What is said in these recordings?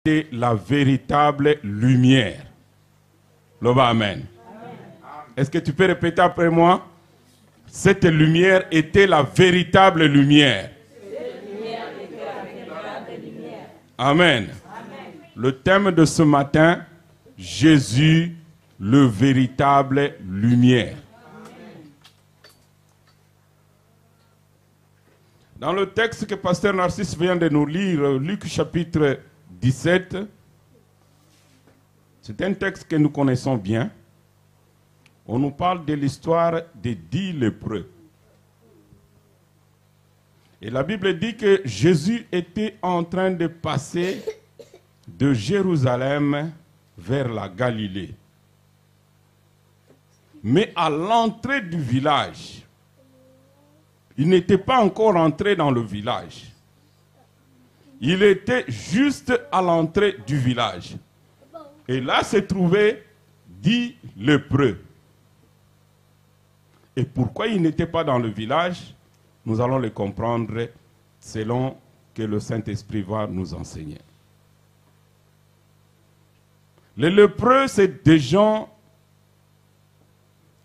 était la véritable lumière. Loba, amen. Est-ce que tu peux répéter après moi? Cette lumière était la véritable lumière. Amen. Le thème de ce matin, Jésus, le véritable lumière. Dans le texte que Pasteur Narcisse vient de nous lire, Luc chapitre 17, c'est un texte que nous connaissons bien. On nous parle de l'histoire des 10 lépreux. Et la Bible dit que Jésus était en train de passer de Jérusalem vers la Galilée. Mais à l'entrée du village, il n'était pas encore entré dans le village. Il était juste à l'entrée du village. Et là se trouvaient 10 lépreux. Et pourquoi il n'était pas dans le village? Nous allons le comprendre selon que le Saint-Esprit va nous enseigner. Les lépreux, c'est des gens,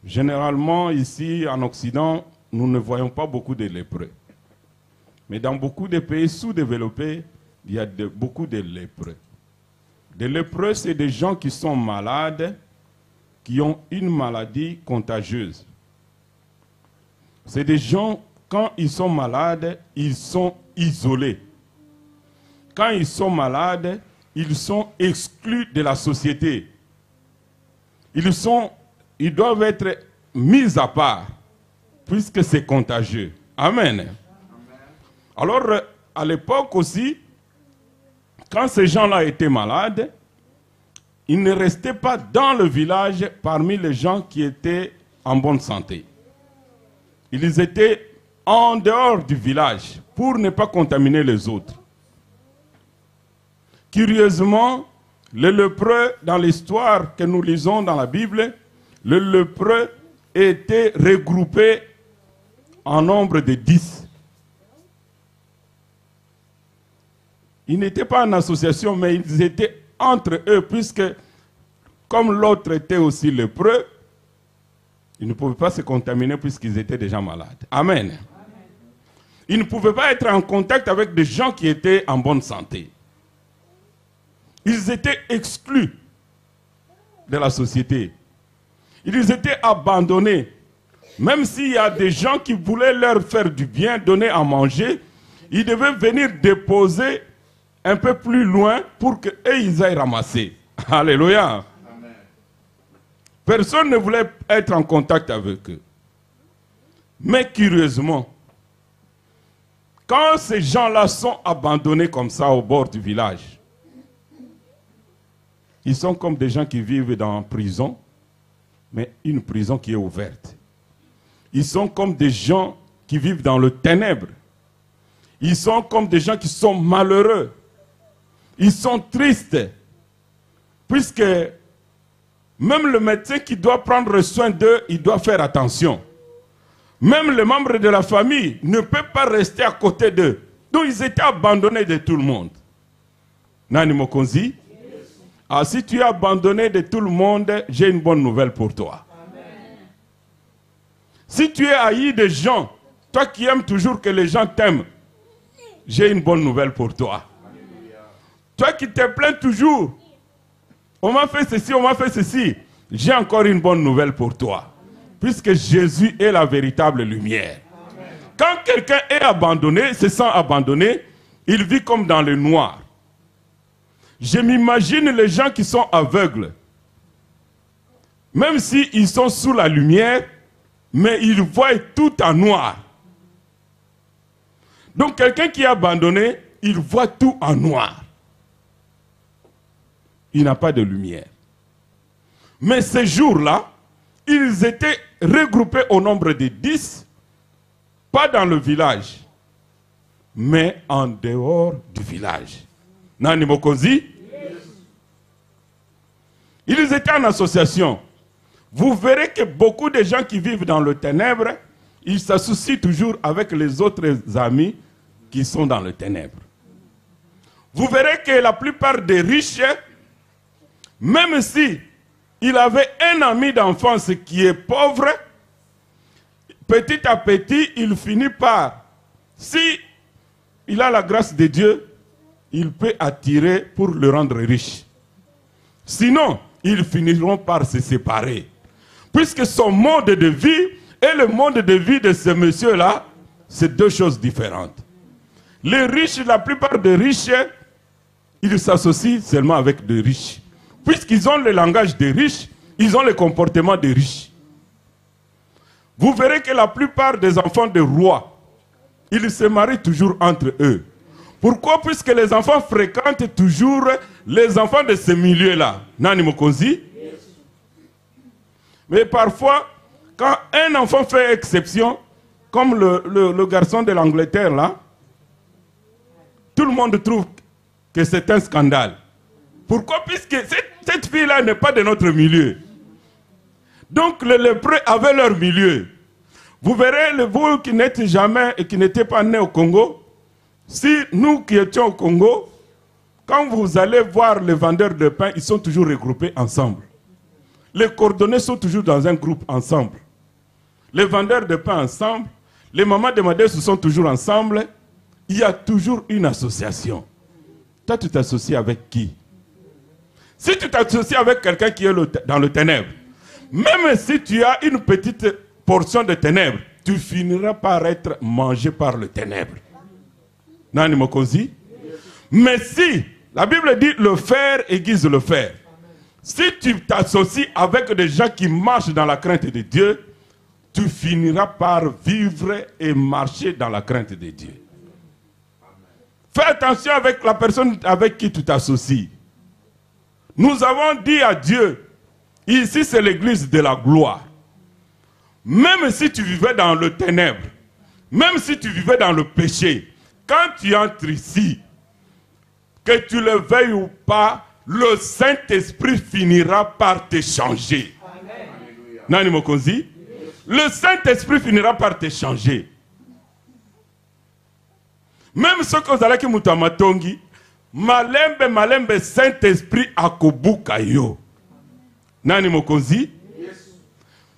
généralement ici en Occident, nous ne voyons pas beaucoup de lépreux. Mais dans beaucoup de pays sous-développés, il y a beaucoup de lépreux. Des lépreux, c'est des gens qui sont malades, qui ont une maladie contagieuse. C'est des gens, quand ils sont malades, ils sont isolés. Quand ils sont malades, ils sont exclus de la société. Ils doivent être mis à part, puisque c'est contagieux. Amen. Alors, à l'époque aussi, quand ces gens-là étaient malades, ils ne restaient pas dans le village parmi les gens qui étaient en bonne santé. Ils étaient en dehors du village pour ne pas contaminer les autres. Curieusement, le lépreux, dans l'histoire que nous lisons dans la Bible, le lépreux était regroupé en nombre de 10. Ils n'étaient pas en association, mais ils étaient entre eux, puisque comme l'autre était aussi lépreux, ils ne pouvaient pas se contaminer puisqu'ils étaient déjà malades. Amen. Ils ne pouvaient pas être en contact avec des gens qui étaient en bonne santé. Ils étaient exclus de la société. Ils étaient abandonnés. Même s'il y a des gens qui voulaient leur faire du bien, donner à manger, ils devaient venir déposer un peu plus loin pour qu'eux, ils aillent ramasser. Alléluia. Amen. Personne ne voulait être en contact avec eux. Mais curieusement, quand ces gens-là sont abandonnés comme ça au bord du village, ils sont comme des gens qui vivent dans une prison, mais une prison qui est ouverte. Ils sont comme des gens qui vivent dans le ténèbre. Ils sont comme des gens qui sont malheureux. Ils sont tristes. Puisque même le médecin qui doit prendre soin d'eux, il doit faire attention. Même les membres de la famille ne peuvent pas rester à côté d'eux. Donc ils étaient abandonnés de tout le monde. Nani Mokonzi? Ah, si tu es abandonné de tout le monde, j'ai une bonne nouvelle pour toi. Amen. Si tu es haï des gens, toi qui aimes toujours que les gens t'aiment, j'ai une bonne nouvelle pour toi. Alléluia. Toi qui te plains toujours, on m'a fait ceci, on m'a fait ceci, j'ai encore une bonne nouvelle pour toi. Puisque Jésus est la véritable lumière. Amen. Quand quelqu'un est abandonné, se sent abandonné, il vit comme dans le noir. Je m'imagine les gens qui sont aveugles. Même s'ils sont sous la lumière, mais ils voient tout en noir. Donc quelqu'un qui est abandonné, il voit tout en noir. Il n'a pas de lumière. Mais ces jours-là, ils étaient regroupés au nombre de 10, pas dans le village, mais en dehors du village. Nani Mokonzi? Ils étaient en association. Vous verrez que beaucoup de gens qui vivent dans le ténèbre, ils s'associent toujours avec les autres amis qui sont dans le ténèbre. vous verrez que la plupart des riches, même si il avait un ami d'enfance qui est pauvre, petit à petit, il finit par, si il a la grâce de Dieu, il peut attirer pour le rendre riche. Sinon, ils finiront par se séparer. Puisque son mode de vie et le mode de vie de ce monsieur-là, c'est deux choses différentes. Les riches, la plupart des riches, ils s'associent seulement avec des riches. Puisqu'ils ont le langage des riches, ils ont le comportement des riches. Vous verrez que la plupart des enfants de rois, ils se marient toujours entre eux. Pourquoi? Puisque les enfants fréquentent toujours les enfants de ce milieu-là. Nani Mokonzi? Mais parfois, quand un enfant fait exception, comme le garçon de l'Angleterre là, tout le monde trouve que c'est un scandale. Pourquoi? Puisque cette fille-là n'est pas de notre milieu. Donc les lépreux avaient leur milieu. Vous verrez, vous qui n'êtes jamais et qui n'étiez pas nés au Congo, si nous qui étions au Congo, quand vous allez voir les vendeurs de pain, ils sont toujours regroupés ensemble. Les coordonnées sont toujours dans un groupe ensemble. Les vendeurs de pain ensemble, les mamans de Madès sont toujours ensemble. Il y a toujours une association. Toi, tu t'associes avec qui? Si tu t'associes avec quelqu'un qui est dans le ténèbre, même si tu as une petite portion de ténèbres, tu finiras par être mangé par le ténèbre. Nani Mokonzi? Mais si, la Bible dit le fer aiguise le fer. Si tu t'associes avec des gens qui marchent dans la crainte de Dieu, tu finiras par vivre et marcher dans la crainte de Dieu. Fais attention avec la personne avec qui tu t'associes. Nous avons dit à Dieu, ici c'est l'église de la gloire. Même si tu vivais dans le ténèbre, même si tu vivais dans le péché, quand tu entres ici, que tu le veuilles ou pas, le Saint-Esprit finira par te changer. Nani Mokonzi? Le Saint-Esprit finira par te changer. Même ce que vous allez mutamatongi, malembe Saint-Esprit akobuka yo. Nani Mokonzi?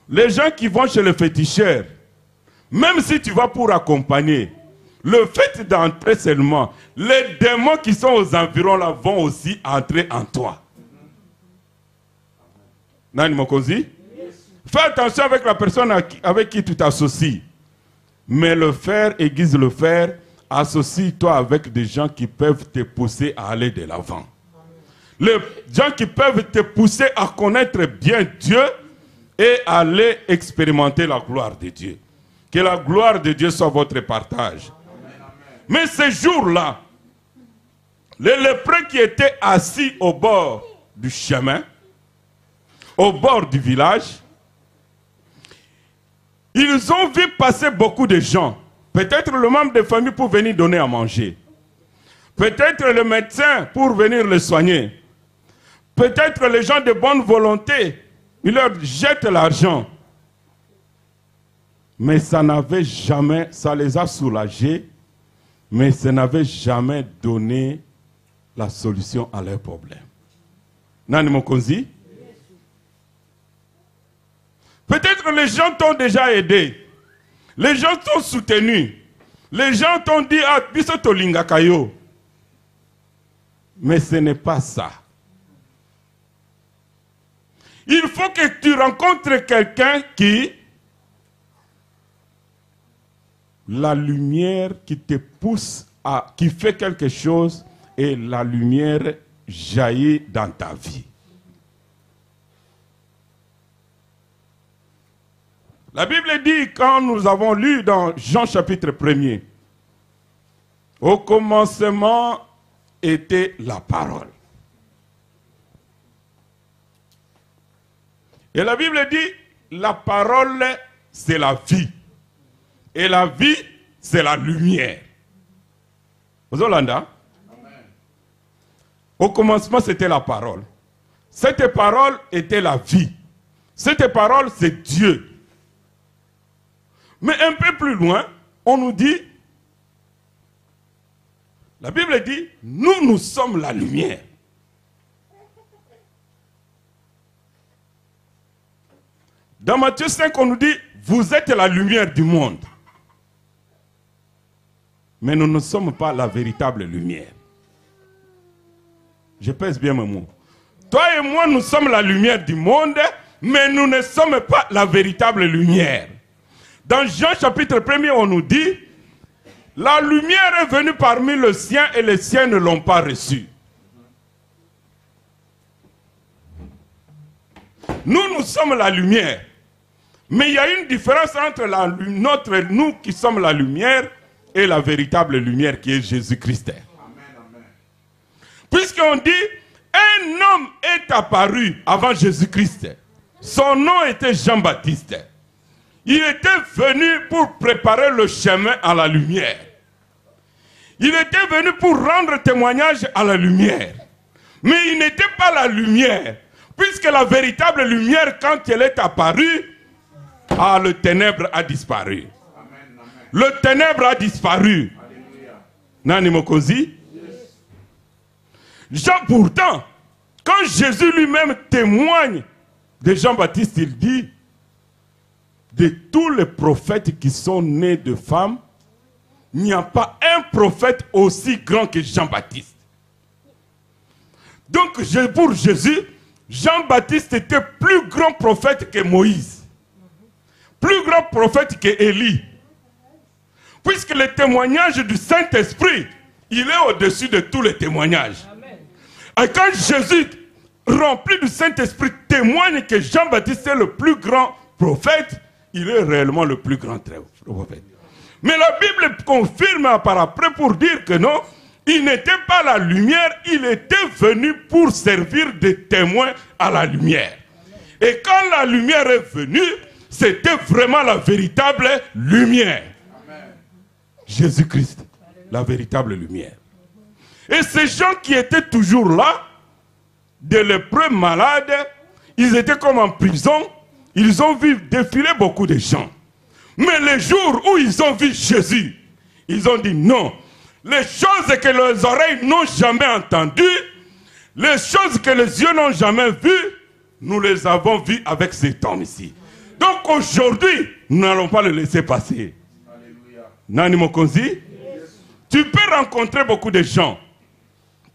Les gens qui vont chez le féticheur, même si tu vas pour accompagner, le fait d'entrer seulement, les démons qui sont aux environs là vont aussi entrer en toi. Nani Mokonzi? Fais attention avec la personne avec qui tu t'associes. Mais le fer aiguise le fer. Associe-toi avec des gens qui peuvent te pousser à aller de l'avant. Les gens qui peuvent te pousser à connaître bien Dieu et aller expérimenter la gloire de Dieu. Que la gloire de Dieu soit votre partage. Mais ces jours-là, les lépreux qui étaient assis au bord du chemin, au bord du village, ils ont vu passer beaucoup de gens. Peut-être le membre de famille pour venir donner à manger. Peut-être le médecin pour venir le soigner. Peut-être les gens de bonne volonté, ils leur jettent l'argent. Mais ça n'avait jamais, ça les a soulagés, mais ça n'avait jamais donné la solution à leurs problèmes. Nani Mokonzi? Peut-être les gens t'ont déjà aidé. Les gens t'ont soutenu. Les gens t'ont dit, ah, biso tolinga kayo. Mais ce n'est pas ça. Il faut que tu rencontres quelqu'un qui, la lumière qui te pousse à, qui fait quelque chose et la lumière jaillit dans ta vie. La Bible dit, quand nous avons lu dans Jean chapitre 1er, au commencement était la parole. Et la Bible dit, la parole c'est la vie. Et la vie c'est la lumière. Vous Hollanda? Au commencement c'était la parole. Cette parole était la vie. Cette parole c'est Dieu. Mais un peu plus loin, on nous dit, La Bible dit, nous sommes la lumière. Dans Matthieu 5, on nous dit, vous êtes la lumière du monde. Mais nous ne sommes pas la véritable lumière. Je pèse bien mes mots. Toi et moi, nous sommes la lumière du monde, mais nous ne sommes pas la véritable lumière. Dans Jean chapitre 1er, on nous dit, la lumière est venue parmi les siens et les siens ne l'ont pas reçue. Nous sommes la lumière. Mais il y a une différence entre nous qui sommes la lumière et la véritable lumière qui est Jésus-Christ. Puisqu'on dit, un homme est apparu avant Jésus-Christ. Son nom était Jean-Baptiste. Il était venu pour préparer le chemin à la lumière. Il était venu pour rendre témoignage à la lumière. Mais il n'était pas la lumière. Puisque la véritable lumière, quand elle est apparue, le ténèbre a disparu. Amen, amen. Le ténèbre a disparu. Nani Mokozi? Jean, pourtant, quand Jésus lui-même témoigne de Jean-Baptiste, il dit, de tous les prophètes qui sont nés de femmes, il n'y a pas un prophète aussi grand que Jean-Baptiste. Donc, pour Jésus, Jean-Baptiste était plus grand prophète que Moïse. Plus grand prophète que Élie. Puisque le témoignage du Saint-Esprit, il est au-dessus de tous les témoignages. Amen. Et quand Jésus, rempli du Saint-Esprit, témoigne que Jean-Baptiste est le plus grand prophète, il est réellement le plus grand prophète. Mais la Bible confirme par après pour dire que non, il n'était pas la lumière, il était venu pour servir de témoin à la lumière. Et quand la lumière est venue, c'était vraiment la véritable lumière. Jésus-Christ, la véritable lumière. Et ces gens qui étaient toujours là, des lépreux malades, ils étaient comme en prison, ils ont vu défiler beaucoup de gens. Mais le jour où ils ont vu Jésus, ils ont dit non. Les choses que les oreilles n'ont jamais entendues, les choses que les yeux n'ont jamais vues, nous les avons vues avec cet homme ici. Donc aujourd'hui, nous n'allons pas le laisser passer. Alléluia. Nani Mokonzi, yes. Tu peux rencontrer beaucoup de gens.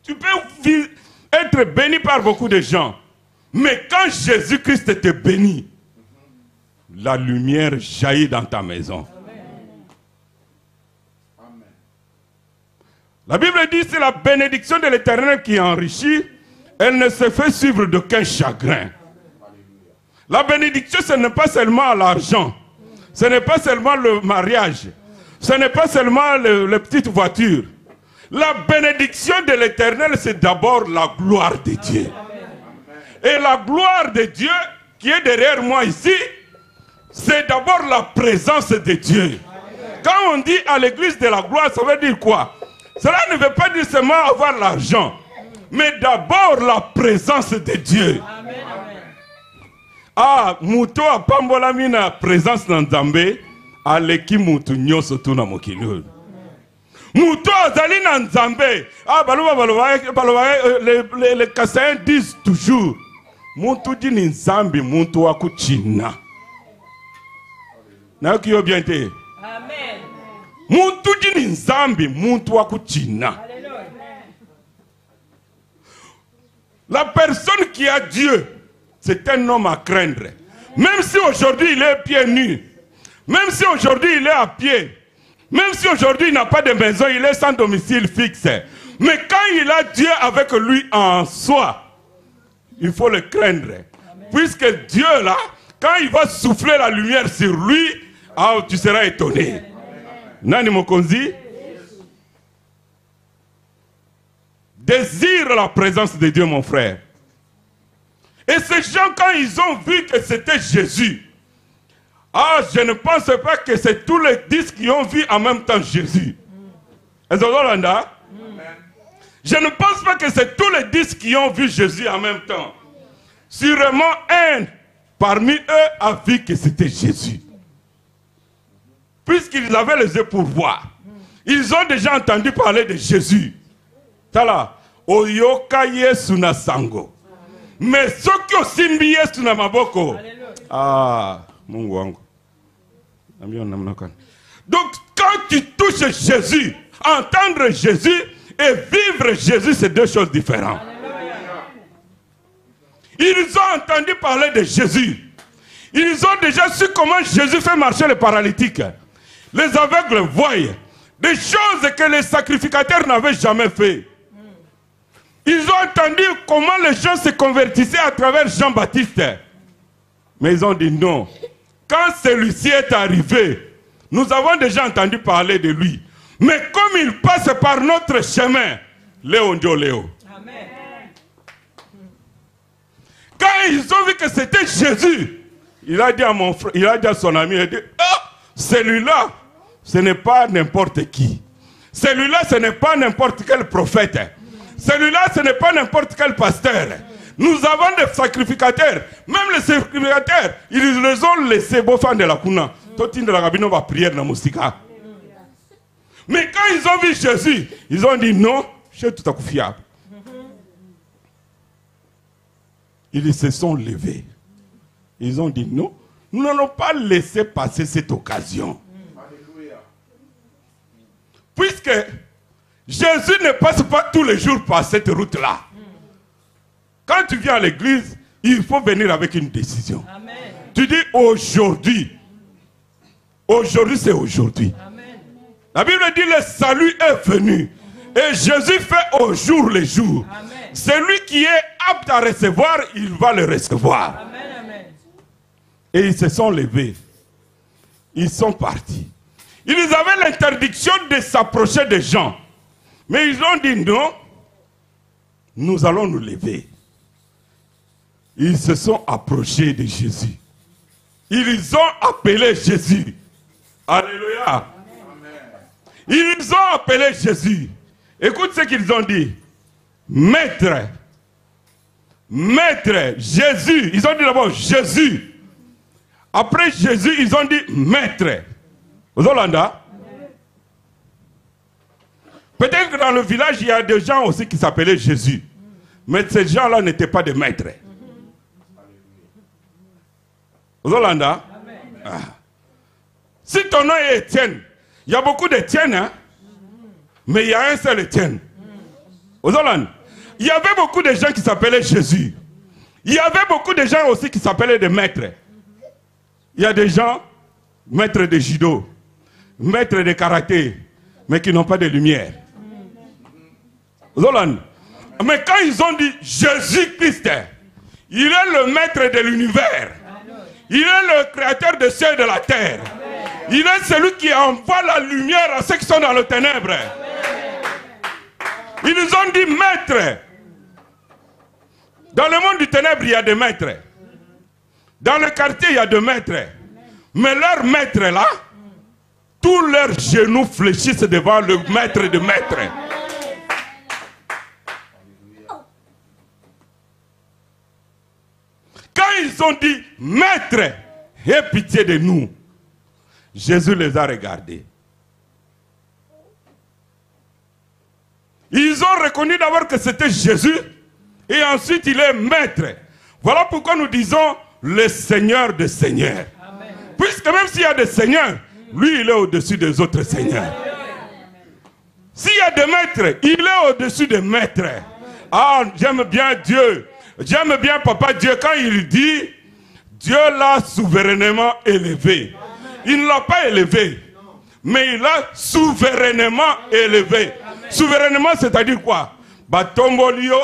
Tu peux être béni par beaucoup de gens. Mais quand Jésus-Christ te bénit, la lumière jaillit dans ta maison. Amen. La Bible dit c'est la bénédiction de l'Éternel qui enrichit. Elle ne se fait suivre d'aucun chagrin. La bénédiction, ce n'est pas seulement l'argent. Ce n'est pas seulement le mariage. Ce n'est pas seulement les petites voitures. La bénédiction de l'Éternel, c'est d'abord la gloire de Dieu. Et la gloire de Dieu qui est derrière moi ici, c'est d'abord la présence de Dieu. Quand on dit à l'église de la gloire, ça veut dire quoi? Cela ne veut pas dire seulement avoir l'argent, mais d'abord la présence de Dieu. Ah, muto a pambola mina présence dans Nzambe, aleki mutu nyoso tuna mokili. Muto azali na Nzambe. Ah, les Kassaïens disent toujours, mutu di ni Nzambe, mutu wa kuchina. Na kiyo bien te. Amen. Mutu di ni Nzambe, mutu wa kuchina. La personne qui a Dieu, c'est un homme à craindre. Même si aujourd'hui il est pieds nus, même si aujourd'hui il est à pied, même si aujourd'hui il n'a pas de maison, il est sans domicile fixe. Mais quand il a Dieu avec lui en soi, il faut le craindre. Amen. Puisque Dieu là, quand il va souffler la lumière sur lui, ah, tu seras étonné. Nani Mokonzi? Désire la présence de Dieu, mon frère. Et ces gens, quand ils ont vu que c'était Jésus, ah, je ne pense pas que c'est tous les 10 qui ont vu en même temps Jésus. Je ne pense pas que c'est tous les 10 qui ont vu Jésus en même temps. Sûrement un parmi eux a vu que c'était Jésus. Puisqu'ils avaient les yeux pour voir. Ils ont déjà entendu parler de Jésus. Tala, Oyoka Yesu na sango. Mais ceux qui ont simbi Yesu na maboko. Ah, Mungu wangu. Donc, quand tu touches Jésus, entendre Jésus et vivre Jésus, c'est deux choses différentes. Ils ont entendu parler de Jésus. Ils ont déjà su comment Jésus fait marcher les paralytiques. Les aveugles voient des choses que les sacrificateurs n'avaient jamais fait. Ils ont entendu comment les gens se convertissaient à travers Jean-Baptiste. Mais ils ont dit non. Quand celui-ci est arrivé, nous avons déjà entendu parler de lui. Mais comme il passe par notre chemin, Léo Ndio Léo. Amen. Quand ils ont vu que c'était Jésus, il a dit à mon frère, il a dit à son ami, il a dit, ah, celui-là, ce n'est pas n'importe qui. Celui-là, ce n'est pas n'importe quel prophète. Celui-là, ce n'est pas n'importe quel pasteur. Nous avons des sacrificateurs. Même les sacrificateurs, ils les ont laissés beaux fans de la Kuna. Tout de la cabine va prier dans la musique. Mais quand ils ont vu Jésus, ils ont dit non, je suis tout à coup fiable. Ils se sont levés. Ils ont dit non, nous n'allons pas laisser passer cette occasion. Puisque Jésus ne passe pas tous les jours par cette route-là. Quand tu viens à l'église, il faut venir avec une décision. Amen. Tu dis aujourd'hui. Aujourd'hui, c'est aujourd'hui. La Bible dit le salut est venu. Et Jésus fait au jour le jour. Amen. Celui qui est apte à recevoir, il va le recevoir. Amen, amen. Et ils se sont levés. Ils sont partis. Ils avaient l'interdiction de s'approcher des gens. Mais ils ont dit non, nous allons nous lever. Ils se sont approchés de Jésus. Ils ont appelé Jésus. Alléluia. Amen. Ils ont appelé Jésus. Écoute ce qu'ils ont dit. Maître. Maître. Jésus. Ils ont dit d'abord Jésus. Après Jésus, ils ont dit maître. Aux Hollandais. Peut-être que dans le village, il y a des gens aussi qui s'appelaient Jésus. Mais ces gens-là n'étaient pas des maîtres. Aux Hollandais. Ah. Si ton nom est Étienne, il y a beaucoup d'Étienne, hein? Mais il y a un seul Étienne. Aux Hollandais. Il y avait beaucoup de gens qui s'appelaient Jésus. Il y avait beaucoup de gens aussi qui s'appelaient des maîtres. Il y a des gens, maîtres de judo, maîtres de karaté, mais qui n'ont pas de lumière. Aux Hollandais. Mais quand ils ont dit Jésus-Christ, il est le maître de l'univers. Il est le créateur des cieux et de la terre. Il est celui qui envoie la lumière à ceux qui sont dans les ténèbres. Ils nous ont dit maître. Dans le monde du ténèbre, il y a des maîtres. Dans le quartier, il y a des maîtres. Mais leurs maîtres là, tous leurs genoux fléchissent devant le maître de maîtres. Quand ils ont dit maître, aie pitié de nous, Jésus les a regardés. Ils ont reconnu d'abord que c'était Jésus et ensuite il est maître. Voilà pourquoi nous disons le Seigneur des Seigneurs. Amen. Puisque même s'il y a des seigneurs, lui il est au-dessus des autres seigneurs. S'il y a des maîtres, il est au-dessus des maîtres. Ah, j'aime bien Dieu. J'aime bien Papa Dieu quand il dit Dieu l'a souverainement élevé. Il ne l'a pas élevé, mais il l'a souverainement élevé. Souverainement, c'est-à-dire quoi? Batombolio,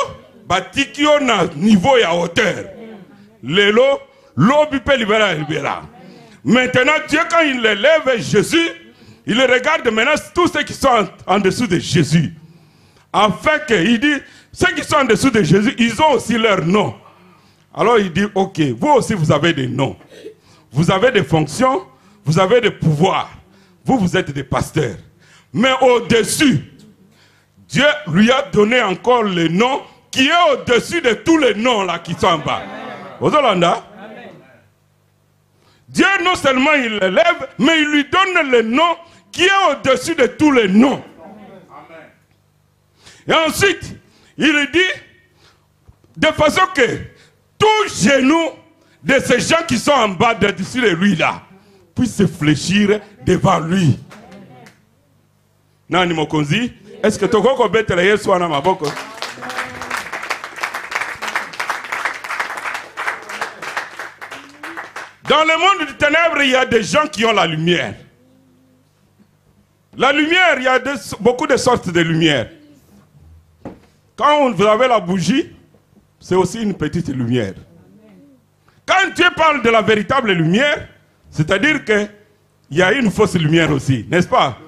batikio na niveau et à hauteur. Lelo, l'obi peut libérer. Maintenant, Dieu, quand il élève Jésus, il regarde maintenant tous ceux qui sont en dessous de Jésus. Afin qu'il dit, ceux qui sont en dessous de Jésus, ils ont aussi leur nom. Alors il dit, ok, vous aussi vous avez des noms. Vous avez des fonctions, vous avez des pouvoirs. Vous êtes des pasteurs. Mais au-dessus, Dieu lui a donné encore le nom qui est au-dessus de tous les noms là qui sont en bas. Aux Hollandais. Dieu non seulement il l'élève, mais il lui donne le nom qui est au-dessus de tous les noms. Amen. Et ensuite, il dit, de façon que tout genou de ces gens qui sont en bas de lui là, puisse se fléchir devant lui. Nani mokonzi, est-ce que tu peux mettre les Yesu na maboko? Dans le monde du ténèbre, il y a des gens qui ont la lumière. La lumière, il y a beaucoup de sortes de lumière. Quand vous avez la bougie, c'est aussi une petite lumière. Quand Dieu parle de la véritable lumière, c'est-à-dire qu'il y a une fausse lumière aussi, n'est-ce pas?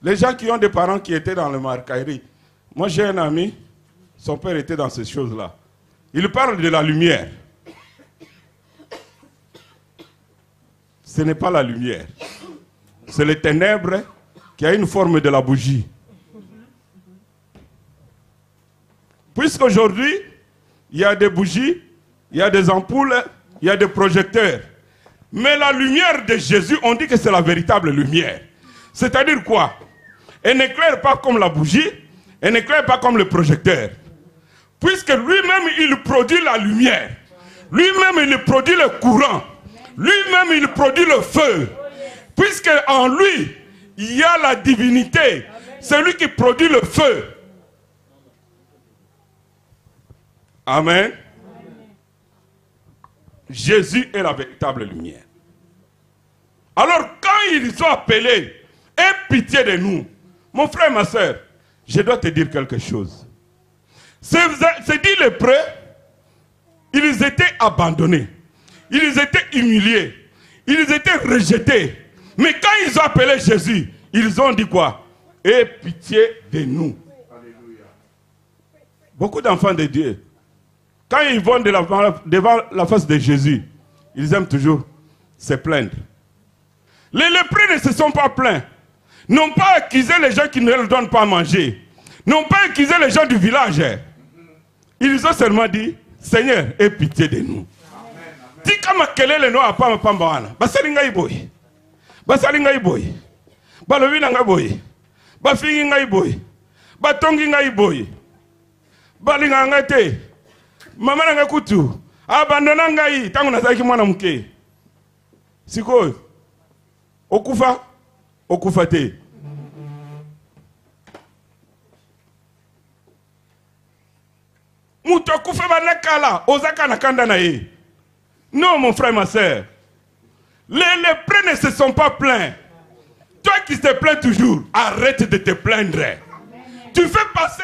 Les gens qui ont des parents qui étaient dans le Marcaïri, moi j'ai un ami, son père était dans ces choses-là. Il parle de la lumière. Ce n'est pas la lumière. C'est le ténèbre qui a une forme de la bougie. Puisqu'aujourd'hui, il y a des bougies, il y a des ampoules, il y a des projecteurs. Mais la lumière de Jésus, on dit que c'est la véritable lumière. C'est-à-dire quoi? Elle n'éclaire pas comme la bougie, elle n'éclaire pas comme le projecteur. Puisque lui-même, il produit la lumière. Lui-même, il produit le courant. Lui-même, il produit le feu. Puisque en lui, il y a la divinité. C'est lui qui produit le feu. Amen. Jésus est la véritable lumière. Alors, quand ils ont appelé, aie pitié de nous, mon frère, ma soeur, je dois te dire quelque chose. C'est dit les prêts, ils étaient abandonnés, ils étaient humiliés, ils étaient rejetés. Mais quand ils ont appelé Jésus, ils ont dit quoi? Aie pitié de nous. Alléluia. Beaucoup d'enfants de Dieu, quand ils vont devant la face de Jésus, ils aiment toujours se plaindre. Les lépreux ne se sont pas plaints, n'ont pas accusé les gens qui ne leur donnent pas à manger, n'ont pas accusé les gens du village. Ils ont seulement dit, Seigneur, aie pitié de nous. Si comme kelele no apama pamba wana, basalinga iboy. Basalinga iboy. Balowina ngaboy. Bafingi ngaiboy. Batongi ngaiboy. Balinga ngate. Mama nanga kutu. Abandona ngai tangu nazaki mwana mke. Sikoyo. Okufa, okufa te. Non, mon frère, ma soeur. Les lépreux ne se sont pas plaints. Toi qui te plains toujours, arrête de te plaindre. Tu fais passer